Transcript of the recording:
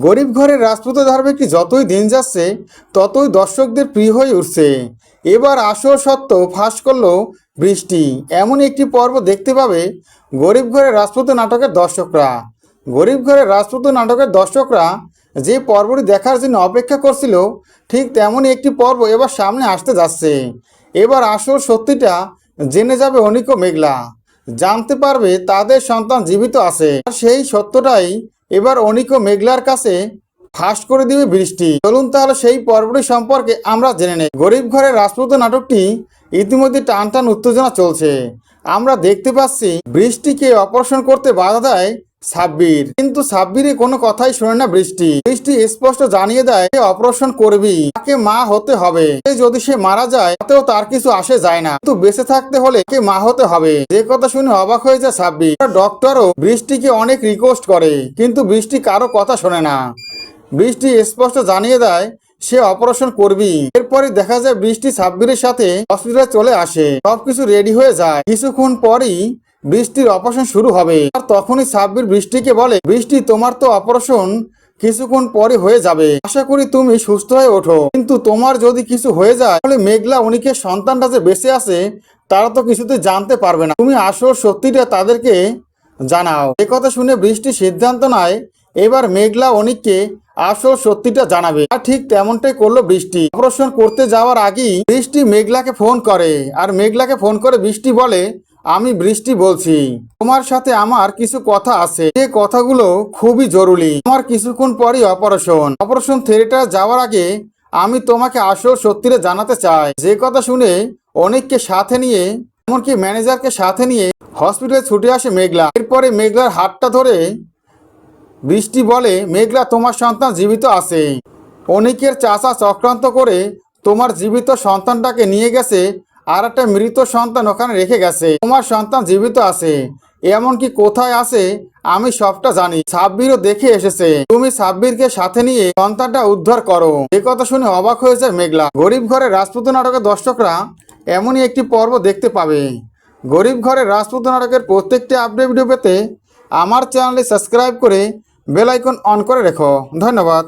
গরিব ঘরের রাজপুত ধারাবাহিকটি যতই দিন যাচ্ছে ততই দর্শকদের প্রিয় হয়ে উঠছে। এবার আসল সত্য ফাঁস করলো বৃষ্টি। এমন একটি পর্ব দেখতে পাবে গরিব ঘরের রাজপুত নাটকের দর্শকরা। গরিব ঘরের রাজপুত নাটকের দর্শকরা যে পর্বটি দেখার জন্য অপেক্ষা করছিল, ঠিক তেমনই একটি পর্ব এবার সামনে আসতে যাচ্ছে। এবার আসল সত্যিটা জেনে যাবে অনিক ও মেঘলা। জানতে পারবে তাদের সন্তান জীবিত আছে। আর সেই সত্যটাই এবার অনিক ও মেঘলার কাছে ফাঁস করে দিবে বৃষ্টি। চলুন তাহলে সেই পর্বটি সম্পর্কে আমরা জেনে নেই। গরিব ঘরের রাজপুত নাটকটি ইতিমধ্যে টান টান উত্তেজনা চলছে। আমরা দেখতে পাচ্ছি বৃষ্টিকে অপারেশন করতে বাধা দেয় সাব্বির, কিন্তু সাব্বিরে কোনো কথাই শোনে না বৃষ্টি। বৃষ্টি স্পষ্ট জানিয়ে দেয় অপারেশন করবি, তাকে মা হতে হবে। যদি সে মারা যায় তাতেও তার কিছু আসে যায় না, কিন্তু বেঁচে থাকতে হলে কে মা হতে হবে। যে কথা শুনে অবাক হয়ে যায় সাব্বির। ডক্টরও বৃষ্টিকে অনেক রিকোয়েস্ট করে, কিন্তু বৃষ্টি কারো কথা শোনে না। বৃষ্টি স্পষ্ট জানিয়ে দেয় সে অপারেশন করবি। এরপরে দেখা যায় বৃষ্টি সাব্বিরের সাথে হসপিটালে চলে আসে। সবকিছু রেডি হয়ে যায়। কিছুক্ষণ পরই বৃষ্টির অপারেশন শুরু হবে। আর তখনই সাব্বির বৃষ্টিকে বলে, বৃষ্টি তোমার তো অপারেশন কিছুক্ষণ পরে হয়ে যাবে, আশা করি তুমি সুস্থ হয়ে ওঠো। কিন্তু তোমার যদি কিছু হয়ে যায় তাহলে মেঘলা অনিকের সন্তানটা যে বেঁচে আছে তারা তো কিছুতে জানতে পারবে না। তুমি আসল সত্যিটা তাদেরকে জানাও। এ কথা শুনে বৃষ্টি সিদ্ধান্ত নেয় এবার মেঘলা অনিককে আসল সত্যিটা জানাবে। আর ঠিক তেমনটাই করলো বৃষ্টি। অপারেশন করতে যাওয়ার আগেই বৃষ্টি মেঘলাকে ফোন করে। আর মেঘলাকে ফোন করে বৃষ্টি বলে, আমি বৃষ্টি বলছি, তোমার সাথে আমার কিছু কথা আছে, যে কথাগুলো খুবই জরুরি। আমার কিছুক্ষণ পরই অপারেশন থিয়েটার যাওয়ার আগে আমি তোমাকে আসল সত্যিটা জানাতে চাই। যে কথা শুনে অনেককে সাথে নিয়ে, এমনকি ম্যানেজারকে সাথে নিয়ে হসপিটালে ছুটে আসে মেঘলা। এরপরে মেঘলার হাতটা ধরে বৃষ্টি বলে, মেঘলা তোমার সন্তান জীবিত আছে। অনিকের চাচা চক্রান্ত করে তোমার জীবিত সন্তানটাকে নিয়ে গেছে, আর একটা মৃত সন্তান ওখানে রেখে গেছে। তোমার সন্তান জীবিত আছে, এমনকি কোথায় আছে আমি সবটা জানি। সাব্বিরও দেখে এসেছে। তুমি সাব্বিরকে সাথে নিয়ে সন্তানটা উদ্ধার করো। এ কথা শুনে অবাক হয়ে যায় মেঘলা। গরিব ঘরের রাজপুত নাটকের দর্শকরা এমনই একটি পর্ব দেখতে পাবে। গরিব ঘরের রাজপুত নাটকের প্রত্যেকটি আপডেট ভিডিও পেতে আমার চ্যানেলে সাবস্ক্রাইব করে বেল আইকন অন করে রেখো। ধন্যবাদ।